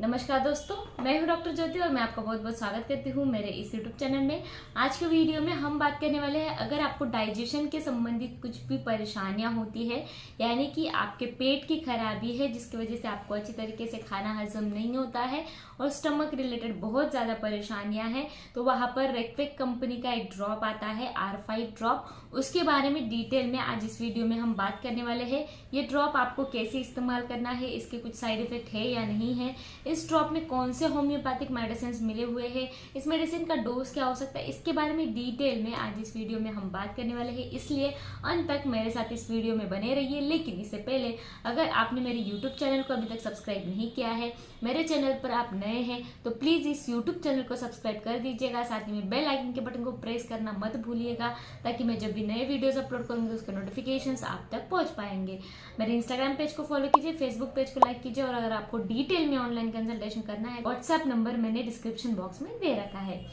नमस्कार दोस्तों, मैं हूं डॉक्टर ज्योति और मैं आपका बहुत बहुत स्वागत करती हूं मेरे इस यूट्यूब चैनल में। आज के वीडियो में हम बात करने वाले हैं, अगर आपको डाइजेशन के संबंधित कुछ भी परेशानियां होती है, यानी कि आपके पेट की खराबी है जिसकी वजह से आपको अच्छी तरीके से खाना हजम नहीं होता है और स्टमक रिलेटेड बहुत ज़्यादा परेशानियां हैं, तो वहाँ पर रेक्वेक कंपनी का एक ड्रॉप आता है R5 ड्रॉप। उसके बारे में डिटेल में आज इस वीडियो में हम बात करने वाले हैं। ये ड्रॉप आपको कैसे इस्तेमाल करना है, इसके कुछ साइड इफेक्ट है या नहीं है, इस ड्रॉप में कौन से होम्योपैथिक मेडिसिन मिले हुए हैं, इस मेडिसिन का डोज क्या हो सकता है, इसके बारे में डिटेल में आज इस वीडियो में हम बात करने वाले हैं। इसलिए अंत तक मेरे साथ इस वीडियो में बने रहिए। लेकिन इससे पहले अगर आपने मेरे यूट्यूब चैनल को अभी तक सब्सक्राइब नहीं किया है, मेरे चैनल पर आप नए हैं, तो प्लीज इस यूट्यूब चैनल को सब्सक्राइब कर दीजिएगा। साथ ही में बेल आइकन के बटन को प्रेस करना मत भूलिएगा, ताकि मैं जब भी नए वीडियोस अपलोड करूंगी तो उसके नोटिफिकेशंस आप तक पहुंच पाएंगे। मेरे इंस्टाग्राम पेज को फॉलो कीजिए, फेसबुक पेज को लाइक कीजिए, और अगर आपको डिटेल में ऑनलाइन कंसल्टेशन करना है, व्हाट्सएप नंबर मैंने डिस्क्रिप्शन बॉक्स में दे रखा है।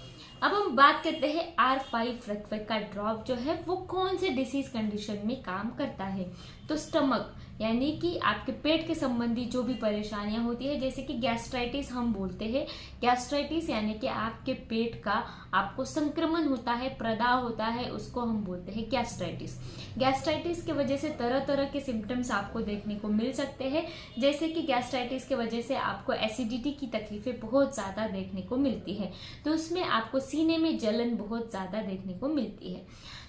अब हम बात करते हैं R5 रेक्वेक का ड्रॉप जो है वो कौन से डिसीज कंडीशन में काम करता है। तो स्टमक यानी कि आपके पेट के संबंधी जो भी परेशानियां होती है, जैसे कि गैस्ट्राइटिस हम बोलते हैं। गैस्ट्राइटिस यानी कि आपके पेट का आपको संक्रमण होता है, प्रदाह होता है, उसको हम बोलते हैं गैस्ट्राइटिस। गैस्ट्राइटिस की वजह से तरह तरह के सिम्टम्स आपको देखने को मिल सकते हैं, जैसे कि गैस्ट्राइटिस की वजह से आपको एसिडिटी की तकलीफें बहुत ज़्यादा देखने को मिलती है, तो उसमें आपको सीने में जलन बहुत ज़्यादा देखने को मिलती है।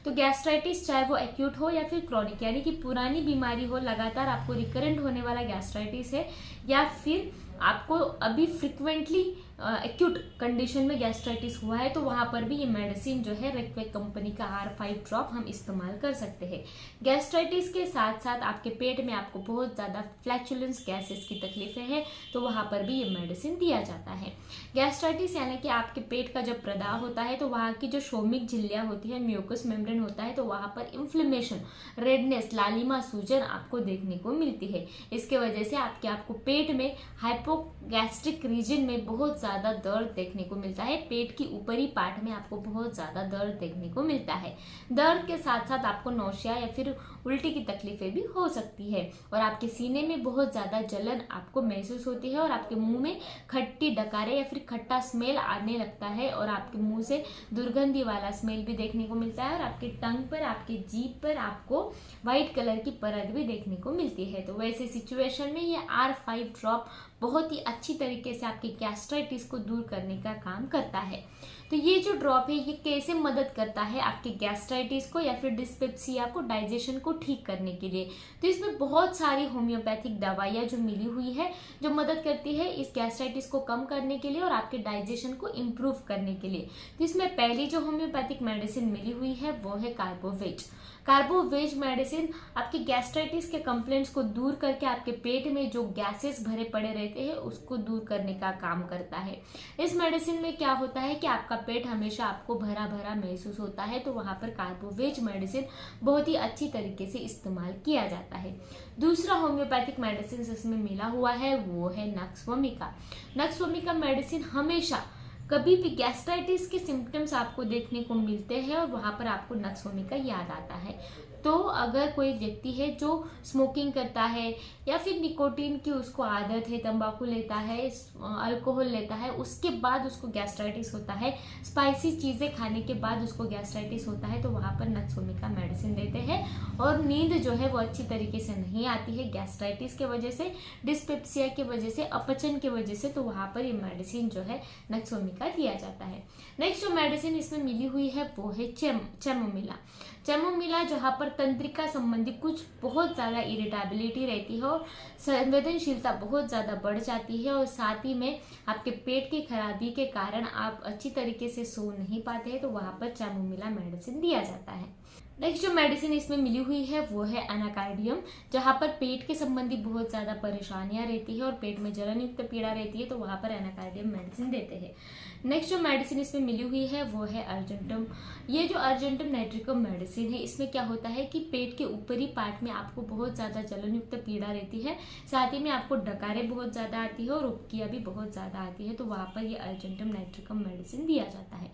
तो गैस्ट्राइटिस चाहे वो एक्यूट हो या फिर क्रॉनिक यानी कि पुरानी बीमारी हो, लगातार आपको रिकरेंट होने वाला गैस्ट्राइटिस है, या फिर आपको अभी फ्रिक्वेंटली एक्यूट कंडीशन में गैस्ट्राइटिस हुआ है, तो वहां पर भी ये मेडिसिन जो है रेक्वेक कंपनी का R5 ड्रॉप हम इस्तेमाल कर सकते हैं। गैस्ट्राइटिस के साथ साथ आपके पेट में आपको बहुत ज़्यादा फ्लैचुलेंस गैसेस की तकलीफें हैं, तो वहां पर भी ये मेडिसिन दिया जाता है। गैस्ट्राइटिस यानी कि आपके पेट का जब प्रदाह होता है तो वहाँ की जो शोमिक झिल्लियाँ होती है, म्यूकस मेम्ब्रेन होता है, तो वहाँ पर इन्फ्लेमेशन, रेडनेस, लालिमा, सूजन आपको देखने को मिलती है। इसके वजह से आपको पेट में हाइपोगैस्ट्रिक रीजन में बहुत ज़्यादा दर्द देखने को मिलता है। पेट की ऊपरी पार्ट में आपको बहुत ज़्यादा दर्द देखने को मिलता है। दर्द के साथ साथ आपको नौशिया या फिर उल्टी की तकलीफें भी हो सकती है, और आपके सीने में बहुत ज़्यादा जलन आपको महसूस होती है, और आपके मुंह में खट्टी डकारे या फिर खट्टा स्मेल आने लगता है, और आपके मुंह से दुर्गंधी वाला स्मेल भी देखने को मिलता है, और आपके टंग पर, आपके जीभ पर आपको व्हाइट कलर की परत भी देखने को मिलती है। तो वैसे सिचुएशन में ये R5 ड्रॉप बहुत ही अच्छी तरीके से आपकी गैस्ट्राइटिस को दूर करने का काम करता है। तो ये जो ड्रॉप है ये कैसे मदद करता है आपके गैस्ट्राइटिस को या फिर डिस्पेप्सिया को, डाइजेशन को ठीक करने के लिए। तो इसमें बहुत सारी होम्योपैथिक दवाइयाँ जो मिली हुई है, जो मदद करती है इस गैस्ट्राइटिस को कम करने के लिए और आपके डाइजेशन को इम्प्रूव करने के लिए। तो इसमें पहली जो होम्योपैथिक मेडिसिन मिली हुई है वो है कार्बोवेज। कार्बोवेज मेडिसिन आपकी गैस्ट्राइटिस के कंप्लेंट्स को दूर करके आपके पेट में जो गैसेस भरे पड़े रहते हैं उसको दूर करने का काम करता है। इस मेडिसिन में क्या होता है कि आपका पेट हमेशा आपको भरा भरा महसूस होता है, तो वहाँ पर कार्बोवेज मेडिसिन बहुत ही अच्छी तरीके से इस्तेमाल किया जाता है। दूसरा होम्योपैथिक मेडिसिन इसमें मिला हुआ है वो है nux vomica. Nux vomica medicine हमेशा कभी भी गैस्ट्राइटिस के सिम्टम्स आपको देखने को मिलते हैं और वहाँ पर आपको नक्स वोमिका याद आता है, तो अगर कोई व्यक्ति है जो स्मोकिंग करता है या फिर निकोटीन की उसको आदत है, तंबाकू लेता है, अल्कोहल लेता है, उसके बाद उसको गैस्ट्राइटिस होता है, स्पाइसी चीज़ें खाने के बाद उसको गैस्ट्राइटिस होता है, तो वहाँ पर नक्स वोमिका मेडिसिन देते हैं। और नींद जो है वो अच्छी तरीके से नहीं आती है गैस्ट्राइटिस के वजह से, डिस्पेप्सिया की वजह से, अपचन की वजह से, तो वहाँ पर ये मेडिसिन जो है नक्स वोमिका दिया जाता है। नेक्स्ट जो मेडिसिन इसमें मिली हुई है वो है चैमोमिला। चैमोमिला जहाँ पर तंत्रिका संबंधी कुछ बहुत ज़्यादा इरिटेबिलिटी रहती है और संवेदनशीलता बहुत ज़्यादा बढ़ जाती है, और साथ ही में आपके पेट की खराबी के कारण आप अच्छी तरीके से सो नहीं पाते हैं, तो वहाँ पर चैमोमिला मेडिसिन दिया जाता है। नेक्स्ट जो मेडिसिन इसमें मिली हुई है वो है एनाकार्डियम। जहाँ पर पेट के संबंधी बहुत ज़्यादा परेशानियाँ रहती है और पेट में जलन युक्त पीड़ा रहती है, तो वहाँ पर एनाकार्डियम मेडिसिन देते हैं। नेक्स्ट जो मेडिसिन इसमें मिली हुई है वो है अर्जेंटम। ये जो अर्जेंटम नाइट्रिकम मेडिसिन है, इसमें क्या होता है कि पेट के ऊपरी पार्ट में आपको बहुत ज़्यादा जलन युक्त पीड़ा रहती है, साथ ही में आपको डकारे बहुत ज़्यादा आती है और उबकियाँ भी बहुत ज़्यादा आती है, तो वहाँ पर ये अर्जेंटम नाइट्रिकम मेडिसिन दिया जाता है।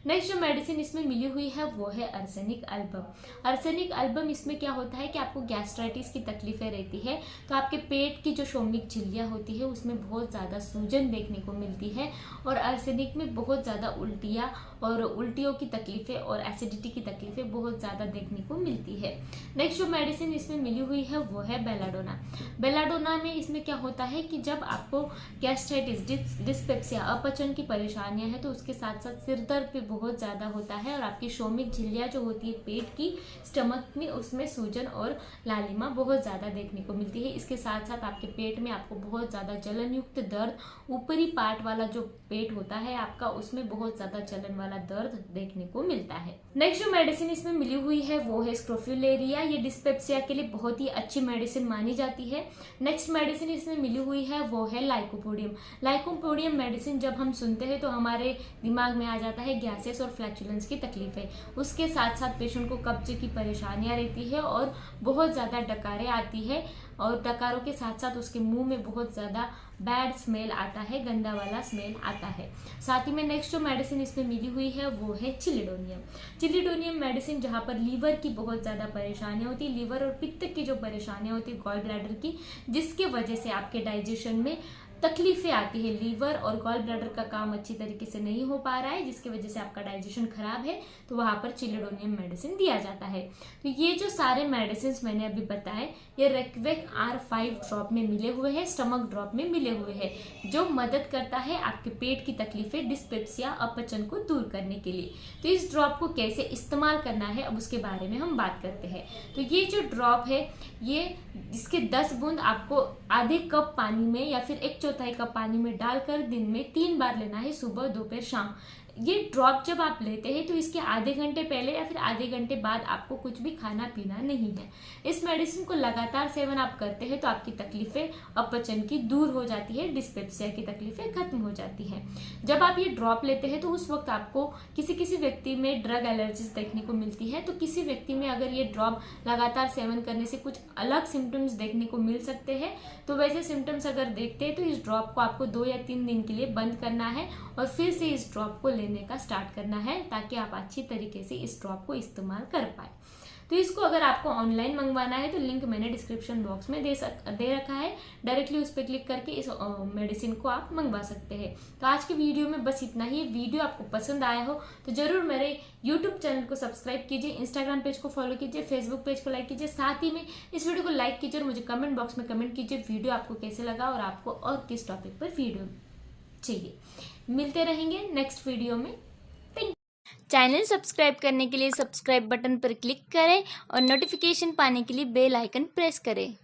नेक्स्ट जो मेडिसिन इसमें मिली हुई है वो है अर्सेनिक अल्बम। आर्सेनिक अल्बम इसमें क्या होता है कि आपको गैस्ट्राइटिस की तकलीफें रहती है तो आपके पेट की जो शोमिक झिल्लियाँ होती है उसमें बहुत ज़्यादा सूजन देखने को मिलती है और आर्सेनिक में बहुत ज़्यादा उल्टियाँ और उल्टियों की तकलीफें और एसिडिटी की तकलीफें बहुत ज़्यादा देखने को मिलती है। नेक्स्ट जो मेडिसिन इसमें मिली हुई है वो है बेलाडोना। बेलाडोना में इसमें क्या होता है कि जब आपको गैस्ट्राइटिस, डिस्पेप्सिया, अपचन की परेशानियां हैं तो उसके साथ साथ सिर दर्द भी बहुत ज़्यादा होता है और आपकी शोमिक झिल्लियाँ जो होती है पेट की, स्टमक में, उसमें सूजन और लालिमा बहुत ज़्यादा देखने को मिलती है। इसके साथ साथ आपके पेट में आपको बहुत ज़्यादा जलन युक्त दर्द, ऊपरी पार्ट वाला जो पेट होता है आपका उसमें बहुत ज़्यादा जलन वाला दर्द देखने को मिलता है। नेक्स्ट जो मेडिसिन इसमें मिली हुई है वो है स्क्रोफ्युलेरिया। ये डिस्पेप्सिया के लिए बहुत ही अच्छी मेडिसिन मानी जाती है। नेक्स्ट मेडिसिन इसमें मिली हुई है वो है लाइकोपोडियम। लाइकोपोडियम मेडिसिन जब हम सुनते हैं तो हमारे दिमाग में आ जाता है गैसेस और फ्लैचुलेंस की तकलीफें। उसके साथ साथ पेशेंट को कब्ज की परेशानियां रहती है और बहुत ज़्यादा डकारें आती है और डकारों के साथ साथ उसके मुंह में बहुत ज़्यादा बैड स्मेल आता है, गंदा वाला स्मेल आता है। साथ ही में नेक्स्ट जो मेडिसिन इसमें मिली हुई है वो है चिलिडोनियम। चिलिडोनियम मेडिसिन जहाँ पर लीवर की बहुत ज़्यादा परेशानियाँ होती है, लीवर और पित्त की जो परेशानियाँ होती है, गॉल ब्लैडर की, जिसके वजह से आपके डाइजेशन में तकलीफें आती है, लीवर और गॉल ब्लैडर का काम अच्छी तरीके से नहीं हो पा रहा है जिसकी वजह से आपका डाइजेशन खराब है, तो वहां पर चिलिडोनियम मेडिसिन दिया जाता है। तो ये जो सारे मेडिसिन मैंने अभी बताए ये रेक्वेक R5 ड्रॉप में मिले हुए हैं, स्टमक ड्रॉप में मिले हुए हैं, जो मदद करता है आपके पेट की तकलीफें, डिस्पेप्सिया, अपचन को दूर करने के लिए। तो इस ड्रॉप को कैसे इस्तेमाल करना है अब उसके बारे में हम बात करते हैं। तो ये जो ड्रॉप है ये इसके 10 बूंद आपको आधे कप पानी में या फिर 1/4 कप पानी में डालकर दिन में 3 बार लेना है, सुबह, दोपहर, शाम। ये ड्रॉप जब आप लेते हैं तो इसके आधे घंटे पहले या फिर आधे घंटे बाद आपको कुछ भी खाना पीना नहीं है। इस मेडिसिन को लगातार सेवन आप करते हैं तो आपकी तकलीफें अपचन की दूर हो जाती है, डिस्पेप्सिया की तकलीफें खत्म हो जाती है। जब आप ये ड्रॉप लेते हैं तो उस वक्त आपको किसी व्यक्ति में ड्रग एलर्जीज देखने को मिलती है, तो किसी व्यक्ति में अगर ये ड्रॉप लगातार सेवन करने से कुछ अलग सिम्टम्स देखने को मिल सकते हैं। तो वैसे सिम्टम्स अगर देखते हैं तो इस ड्रॉप को आपको 2 या 3 दिन के लिए बंद करना है और फिर से इस ड्रॉप को लेने का स्टार्ट करना है ताकि आप अच्छी तरीके से इस ड्रॉप को इस्तेमाल कर पाए। तो इसको अगर आपको ऑनलाइन मंगवाना है तो लिंक मैंने डिस्क्रिप्शन बॉक्स में दे रखा है, डायरेक्टली उस पर क्लिक करके इस मेडिसिन को आप मंगवा सकते हैं। तो आज की वीडियो में बस इतना ही। वीडियो आपको पसंद आया हो तो जरूर मेरे यूट्यूब चैनल को सब्सक्राइब कीजिए, इंस्टाग्राम पेज को फॉलो कीजिए, फेसबुक पेज को लाइक कीजिए, साथ ही में इस वीडियो को लाइक कीजिए और मुझे कमेंट बॉक्स में कमेंट कीजिए वीडियो आपको कैसे लगा और आपको और किस टॉपिक पर वीडियो चाहिए। मिलते रहेंगे नेक्स्ट वीडियो में। चैनल सब्सक्राइब करने के लिए सब्सक्राइब बटन पर क्लिक करें और नोटिफिकेशन पाने के लिए बेल आइकन प्रेस करें।